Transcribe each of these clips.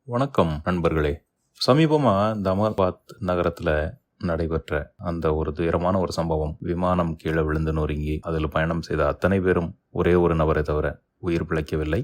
வணக்கம் நண்பர்களே. சமீபமா இந்த அகமதாபாத் நகரத்துல நடைபெற்ற அந்த ஒரு துயரமான ஒரு சம்பவம். விமானம் கீழே விழுந்து நொறுங்கி அதில் பயணம் செய்த அத்தனை பேரும் ஒரே ஒரு நபரை தவிர உயிர் பிழைக்கவில்லை,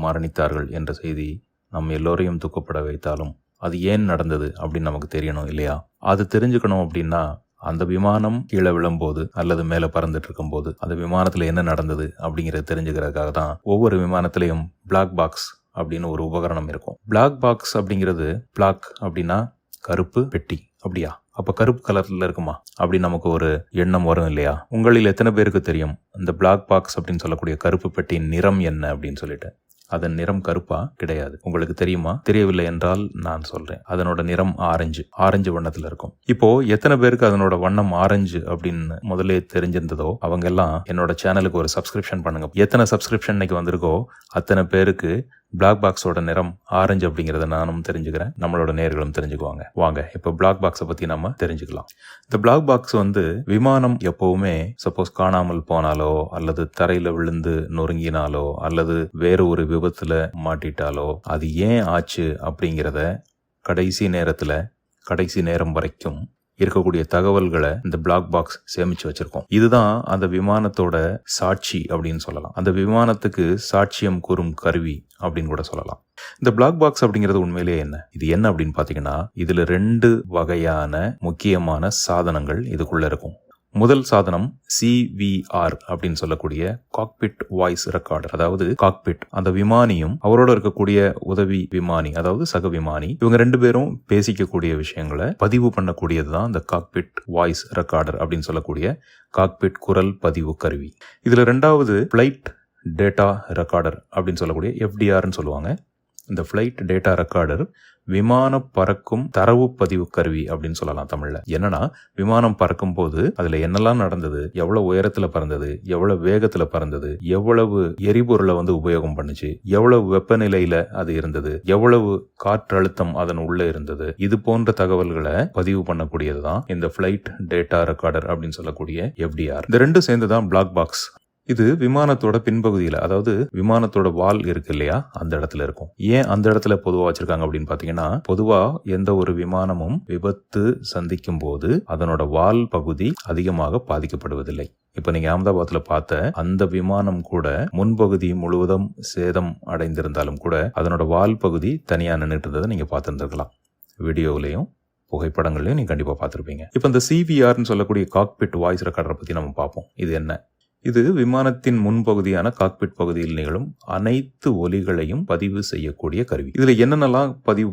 மரணித்தார்கள் என்ற செய்தி நம் எல்லோரையும் துக்கப்பட வைத்தாலும் அது ஏன் நடந்தது அப்படின்னு நமக்கு தெரியணும் இல்லையா? அது தெரிஞ்சுக்கணும் அப்படின்னா அந்த விமானம் கீழே விழும்போது அல்லது மேலே பறந்துட்டு இருக்கும்போது அந்த விமானத்தில் என்ன நடந்தது அப்படிங்கிறத தெரிஞ்சுக்கிறதுக்காக தான் ஒவ்வொரு விமானத்திலையும் பிளாக் பாக்ஸ் அப்படின்னு ஒரு உபகரணம் இருக்கும். பிளாக் பாக்ஸ் அப்படிங்கிறது, பிளாக் அப்படின்னா கருப்பு பெட்டி, அப்படியா? அப்ப கருப்பு கலர்ல இருக்குமா அப்படின்னு நமக்கு ஒரு எண்ணம் வரும் இல்லையா? உங்களில் எத்தனை பேருக்கு தெரியும் இந்த பிளாக் பாக்ஸ் அப்படின்னு சொல்லக்கூடிய கருப்பு பெட்டியின் நிறம் என்ன அப்படின்னு சொல்லிட்டு? அதன் நிறம் கருப்பா? கிடையாது. உங்களுக்கு தெரியுமா? தெரியவில்லை என்றால் நான் சொல்றேன். அதனோட நிறம் ஆரஞ்சு வண்ணத்துல இருக்கும். இப்போ எத்தனை பேருக்கு அதனோட வண்ணம் ஆரஞ்சு அப்படின்னு முதல்ல தெரிஞ்சிருந்ததோ அவங்க எல்லாம் என்னோட சேனலுக்கு ஒரு சப்ஸ்கிரிப்ஷன் பண்ணுங்க. எத்தனை சப்ஸ்கிரிப்ஷன் இன்னைக்கு வந்திருக்கோ அத்தனை பேருக்கு பிளாக் பாக்ஸோட நிறம் ஆரஞ்சு அப்படிங்கறத நானும் தெரிஞ்சுக்கிறேன், நம்மளோட நேயர்களும் தெரிஞ்சுக்குவாங்க. வாங்க இப்போ பிளாக் பாக்ஸை பத்தி நம்ம தெரிஞ்சுக்கலாம். இந்த பிளாக் பாக்ஸ் விமானம் எப்பவுமே சப்போஸ் காணாமல் போனாலோ அல்லது தரையில விழுந்து நொறுங்கினாலோ அல்லது வேறு ஒரு விபத்துல மாட்டிட்டாலோ அது ஏன் ஆச்சு அப்படிங்கிறத கடைசி நேரம் வரைக்கும் இருக்கக்கூடிய தகவல்களை இந்த பிளாக் பாக்ஸ் சேமிச்சு வச்சிருக்கோம். இதுதான் அந்த விமானத்தோட சாட்சி அப்படின்னு சொல்லலாம். அந்த விமானத்துக்கு சாட்சியம் கூறும் கருவி அப்படின்னு கூட சொல்லலாம். இந்த பிளாக் பாக்ஸ் அப்படிங்கிறது உண்மையிலேயே என்ன? இது என்ன அப்படின்னு பாத்தீங்கன்னா, இதுல 2 வகையான முக்கியமான சாதனங்கள் இதுக்குள்ள இருக்கும். முதல் சாதனம் CVR அப்படின்னு சொல்லக்கூடிய காக்பிட் வாய்ஸ் ரெக்கார்டர். அதாவது காக்பிட், அந்த விமானியும் அவரோட இருக்கக்கூடிய உதவி விமானி, அதாவது சக விமானி, இவங்க 2 பேரும் பேசிக்கக்கூடிய விஷயங்களை பதிவு பண்ணக்கூடியதுதான் இந்த காக்பிட் வாய்ஸ் ரெக்கார்டர் அப்படின்னு சொல்லக்கூடிய காக்பிட் குரல் பதிவு கருவி. இதுல 2வது ஃபிளைட் டேட்டா ரெக்கார்டர் அப்படின்னு சொல்லக்கூடிய FDRன்னு சொல்லுவாங்க. இந்த ஃபிளைட் டேட்டா ரெக்கார்டர் விமான பறக்கும் தரவு பதிவு கருவி அப்படின்னு சொல்லலாம் தமிழ்ல. என்னன்னா, விமானம் பறக்கும் போது அதுல என்னெல்லாம் நடந்தது, எவ்வளவு உயரத்துல பறந்தது, எவ்வளவு வேகத்துல பறந்தது, எவ்வளவு எரிபொருளை உபயோகம் பண்ணுச்சு, எவ்வளவு வெப்பநிலையில அது இருந்தது, எவ்வளவு காற்றழுத்தம் அதன் உள்ள இருந்தது, இது போன்ற தகவல்களை பதிவு பண்ணக்கூடியதுதான் இந்த ஃபிளைட் டேட்டா ரெக்கார்டர் அப்படின்னு சொல்லக்கூடிய FDR. இந்த 2 சேர்ந்துதான் பிளாக் பாக்ஸ். இது விமானத்தோட பின்பகுதியில, அதாவது விமானத்தோட வால் இருக்கு இல்லையா, அந்த இடத்துல இருக்கும். ஏன் அந்த இடத்துல பொதுவா வச்சிருக்காங்க அப்படின்னு பாத்தீங்கன்னா, பொதுவா எந்த ஒரு விமானமும் விபத்து சந்திக்கும் போது அதனோட வால் பகுதி அதிகமாக பாதிக்கப்படுவதில்லை. இப்ப நீங்க அகமதாபாத்ல பார்த்த அந்த விமானம் கூட முன்பகுதி முழுவதும் சேதம் அடைந்திருந்தாலும் கூட அதனோட வால் பகுதி தனியா நின்றுட்டு இருந்ததை நீங்க பார்த்திருந்திருக்கலாம். வீடியோவிலையும் புகைப்படங்களையும் நீங்க கண்டிப்பா பார்த்திருப்பீங்க. இப்ப இந்த CVRன்னு சொல்லக்கூடிய காக்பிட் வாய்ஸ் ரெக்கார்டரை பத்தி நம்ம பார்ப்போம். இது என்ன? இது விமானத்தின் முன்பகுதியான காக்பிட் பகுதியில் நிகழும் அனைத்து ஒலிகளையும் பதிவு செய்யக்கூடிய கருவி. இதுல என்னென்னலாம் பதிவு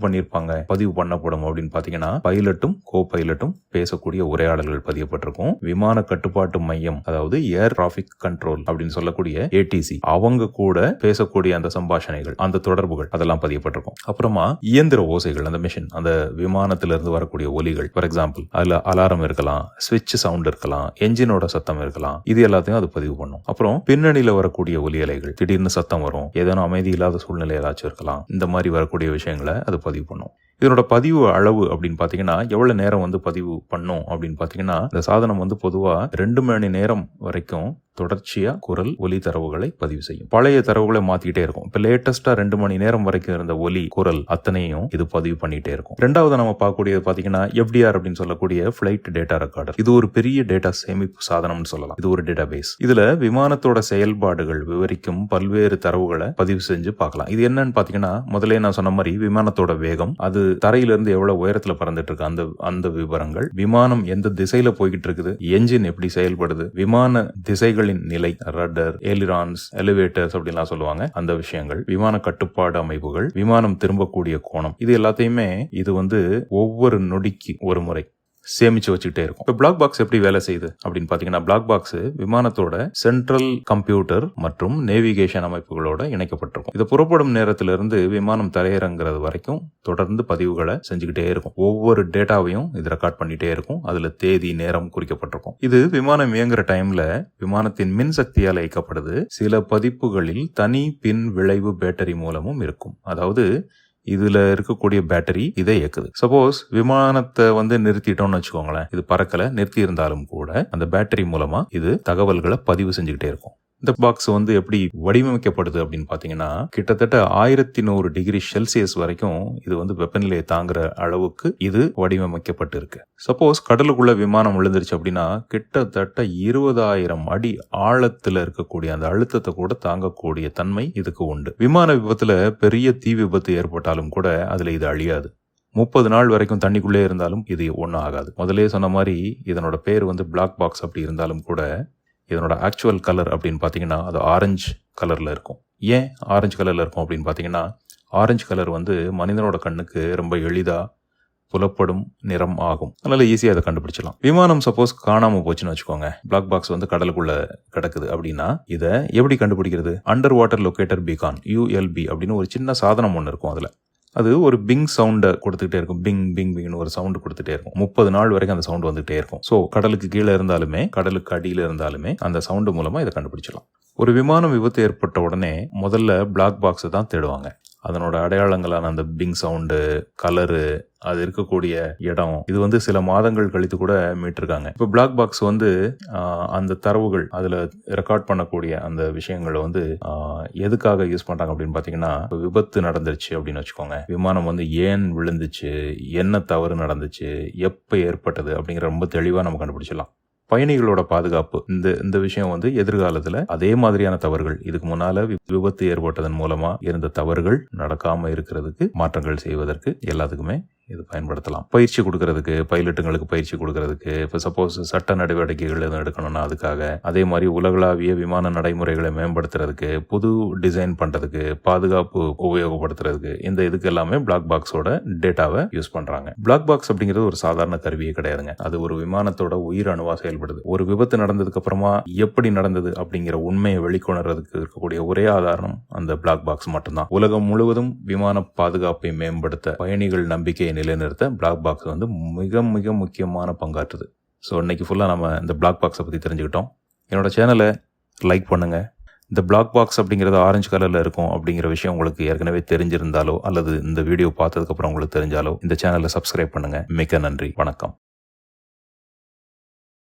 பண்ணப்படும் அப்படின்னு பாத்தீங்கன்னா, பைலட்டும் கோ பைலட்டும் பேசக்கூடிய உரையாடல்கள் பதியப்பட்டிருக்கும். விமான கட்டுப்பாட்டு மையம், அதாவது ஏர் டிராபிக் கண்ட்ரோல் அப்படின்னு சொல்லக்கூடிய ATC, அவங்க கூட பேசக்கூடிய அந்த சம்பாஷணைகள், அந்த தொடர்புகள் அதெல்லாம் பதியப்பட்டிருக்கும். அப்புறமா இயந்திர ஓசைகள், அந்த மிஷின், அந்த விமானத்திலிருந்து வரக்கூடிய ஒலிகள், ஃபார் எக்ஸாம்பிள் அதுல அலாரம் இருக்கலாம், ஸ்விட்ச் சவுண்ட் இருக்கலாம், என்ஜினோட சத்தம் இருக்கலாம், இது எல்லாத்தையும் அது பதிவு பண்ணும். அப்புறம் பின்னணியில வரக்கூடிய ஒலி அலைகள், திடீர்னு சத்தம் வரும், ஏதேனும் அமைதி இல்லாத சூழ்நிலை ஏதாச்சும் இருக்கலாம், இந்த மாதிரி வரக்கூடிய விஷயங்களை அது பதிவு பண்ணும். இதனோட பதிவு அளவு அப்படின்னு பாத்தீங்கன்னா, எவ்வளவு நேரம் பதிவு பண்ணும் அப்படின்னு பாத்தீங்கன்னா, இந்த சாதனம் பொதுவா 2 மணி நேரம் வரைக்கும் தொடர்ச்சியா குரல் ஒலி தரவுகளை பதிவு செய்யும். பழைய தரவுகளை மாத்திக்கிட்டே இருக்கும். இப்ப லேட்டஸ்டா 2 மணி நேரம் வரைக்கும் இருந்த ஒலி குரல் அத்தனையும் இது பதிவு பண்ணிட்டே இருக்கும். 2வது நம்ம பார்க்கக்கூடியது பாத்தீங்கன்னா FDR அப்படின்னு சொல்லக்கூடிய ஃபிளைட் டேட்டா ரெக்கார்டர். இது ஒரு பெரிய டேட்டா சேமிப்பு சாதனம்னு சொல்லலாம். இது ஒரு டேட்டா பேஸ். இதுல விமானத்தோட செயல்பாடுகள் விவரிக்கும் பல்வேறு தரவுகளை பதிவு செஞ்சு பார்க்கலாம். இது என்னன்னு பாத்தீங்கன்னா, முதல்ல நான் சொன்ன மாதிரி விமானத்தோட வேகம், அது தரையிலிருந்து எவ்வளவு உயரத்துல பறந்துட்டு இருக்கு அந்த விவரங்கள், விமானம் எந்த திசையில போய்கிட்டு இருக்குது, என்ஜின் எப்படி செயல்படுது, விமான திசைகளின் நிலை, ரட்டர், எலிரான்ஸ், எலிவேட்டர்ஸ் அப்படின்லாம் சொல்லுவாங்க, அந்த விஷயங்கள், விமான கட்டுப்பாடு அமைப்புகள், விமானம் திரும்பக்கூடிய கோணம், இது எல்லாத்தையுமே இது ஒவ்வொரு நொடிக்கு ஒரு முறை சேமிச்சு வச்சுக்கிட்டே இருக்கும். இப்போ பிளாக் பாக்ஸ் எப்படி வேலை செய்யுது அப்படின்னு பாத்தீங்கன்னா, பிளாக் பாக்ஸ் விமானத்தோட சென்ட்ரல் கம்ப்யூட்டர் மற்றும் நேவிகேஷன் அமைப்புகளோட இணைக்கப்பட்டிருக்கும். இது புறப்படும் நேரத்திலிருந்து விமானம் தரையிறங்குறது வரைக்கும் தொடர்ந்து பதிவுகளை செஞ்சுக்கிட்டே இருக்கும். ஒவ்வொரு டேட்டாவையும் இது ரெக்கார்ட் பண்ணிட்டே இருக்கும். அதுல தேதி, நேரம் குறிக்கப்பட்டிருக்கும். இது விமானம் இயங்குற டைம்ல விமானத்தின் மின்சக்தியால் இயக்கப்படுது. சில பதிப்புகளில் தனி பின் விளைவு பேட்டரி மூலமும் இருக்கும். அதாவது இதுல இருக்கக்கூடிய பேட்டரி இதை இயக்குது. சப்போஸ் விமானத்தை நிறுத்திட்டோம்னு வச்சுக்கோங்களேன், இது பறக்கல, நிறுத்தி இருந்தாலும் கூட அந்த பேட்டரி மூலமா இது தகவல்களை பதிவு செஞ்சுக்கிட்டே இருக்கும். இந்த பாக்ஸ் வந்து எப்படி வடிவமைக்கப்படுது அப்படின்னு பாத்தீங்கன்னா, கிட்டத்தட்ட 1100 டிகிரி செல்சியஸ் வரைக்கும் இது வந்து வெப்பநிலையை தாங்குற அளவுக்கு இது வடிவமைக்கப்பட்டு இருக்கு. சப்போஸ் கடலுக்குள்ள விமானம் விழுந்துருச்சு அப்படின்னா கிட்டத்தட்ட 20,000 அடி ஆழத்துல இருக்கக்கூடிய அந்த அழுத்தத்தை கூட தாங்கக்கூடிய தன்மை இதுக்கு உண்டு. விமான விபத்துல பெரிய தீ விபத்து ஏற்பட்டாலும் கூட அதுல இது அழியாது. 30 நாள் வரைக்கும் தண்ணிக்குள்ளே இருந்தாலும் இது ஒன்றும் ஆகாது. முதலே சொன்ன மாதிரி இதனோட பேர் வந்து பிளாக் பாக்ஸ் அப்படி இருந்தாலும் கூட இதனோட ஆக்சுவல் கலர் அப்படின்னு பார்த்தீங்கன்னா அது ஆரஞ்சு கலரில் இருக்கும். ஏன் ஆரஞ்சு கலரில் இருக்கும் அப்படின்னு பார்த்தீங்கன்னா, ஆரஞ்சு கலர் வந்து மனிதனோட கண்ணுக்கு ரொம்ப எளிதாக புலப்படும் நிறம் ஆகும். அதனால ஈஸியாக அதை கண்டுபிடிச்சலாம். விமானம் சப்போஸ் காணாமல் போச்சுன்னு வச்சுக்கோங்க, பிளாக் பாக்ஸ் வந்து கடலுக்குள்ள கிடக்குது அப்படின்னா இதை எப்படி கண்டுபிடிக்கிறது? Under water locator beacon ULB அப்படின்னு ஒரு சின்ன சாதனம் ஒன்று இருக்கும். அதில் அது ஒரு பிங் சவுண்டை கொடுத்துக்கிட்டே இருக்கும். பிங் பிங் பிங்னு ஒரு சவுண்டு கொடுத்துட்டே இருக்கும். 30 நாள் வரைக்கும் அந்த சவுண்டு வந்துகிட்டே இருக்கும். ஸோ கடலுக்கு கீழே இருந்தாலுமே கடலுக்கு அடியில் இருந்தாலுமே அந்த சவுண்டு மூலமாக இதை கண்டுபிடிச்சலாம். ஒரு விமானம் விபத்து ஏற்பட்ட உடனே முதல்ல பிளாக் பாக்ஸை தான் தேடுவாங்க. அதனோட அடையாளங்களான அந்த பிங் சவுண்டு, கலரு, அது இருக்கக்கூடிய இடம், இது வந்து சில மாதங்கள் கழித்து கூட மீட்டிருக்காங்க. இப்போ பிளாக் பாக்ஸ் வந்து அந்த தரவுகள் அதில் ரெக்கார்ட் பண்ணக்கூடிய அந்த விஷயங்களை வந்து எதுக்காக யூஸ் பண்ணுறாங்க அப்படின்னு பார்த்தீங்கன்னா, விபத்து நடந்துருச்சு அப்படின்னு வச்சுக்கோங்க, விமானம் வந்து ஏன் விழுந்துச்சு, என்ன தவறு நடந்துச்சு, எப்போ ஏற்பட்டது அப்படிங்கிற ரொம்ப தெளிவாக நம்ம கண்டுபிடிச்சிடலாம். பயணிகளோட பாதுகாப்பு, இந்த விஷயம் வந்து எதிர்காலத்தில் அதே மாதிரியான தவறுகள், இதுக்கு முன்னால விபத்து ஏற்பட்டதன் மூலமா இருந்த தவறுகள் நடக்காம இருக்கிறதுக்கு, மாற்றங்கள் செய்வதற்கு எல்லாத்துக்குமே இது பயன்படுத்தலாம். பயிற்சி கொடுக்கறதுக்கு, பைலட்டுங்களுக்கு பயிற்சி கொடுக்கறதுக்கு, இப்போ சப்போஸ் சட்ட நடவடிக்கைகள் எதுவும் எடுக்கணும்னா அதுக்காக, அதே மாதிரி உலகளாவிய விமான நடைமுறைகளை மேம்படுத்துறதுக்கு, புது டிசைன் பண்றதுக்கு, பாதுகாப்பு உபயோகப்படுத்துறதுக்கு, இந்த இதுக்கு எல்லாமே பிளாக் பாக்ஸோட டேட்டாவை யூஸ் பண்றாங்க. பிளாக் பாக்ஸ் அப்படிங்கிறது ஒரு சாதாரண கருவியே கிடையாதுங்க. அது ஒரு விமானத்தோட உயிர் அணுவா செயல்படுது. ஒரு விபத்து நடந்ததுக்கு அப்புறமா எப்படி நடந்தது அப்படிங்கிற உண்மையை வெளிக்கொணர்றதுக்கு இருக்கக்கூடிய ஒரே ஆதாரம் அந்த பிளாக் பாக்ஸ் மட்டும்தான். உலகம் முழுவதும் விமான பாதுகாப்பை மேம்படுத்த, பயணிகள் நம்பிக்கையை நிலைநிறுத்த பிளாக் பாக்ஸ் வந்து மிக மிக முக்கியமான பங்காற்றுது. ஸோ இன்னைக்கு ஃபுல்லாக நம்ம இந்த பிளாக் பாக்ஸை பற்றி தெரிஞ்சுக்கிட்டோம். என்னோட சேனலை லைக் பண்ணுங்க. இந்த பிளாக் பாக்ஸ் அப்படிங்கிறது ஆரஞ்சு கலரில் இருக்கும் அப்படிங்கிற விஷயம் உங்களுக்கு ஏற்கனவே தெரிஞ்சிருந்தாலோ அல்லது இந்த வீடியோ பார்த்ததுக்கப்புறம் உங்களுக்கு தெரிஞ்சாலோ இந்த சேனலை சப்ஸ்கிரைப் பண்ணுங்க. மிக்க நன்றி. வணக்கம்.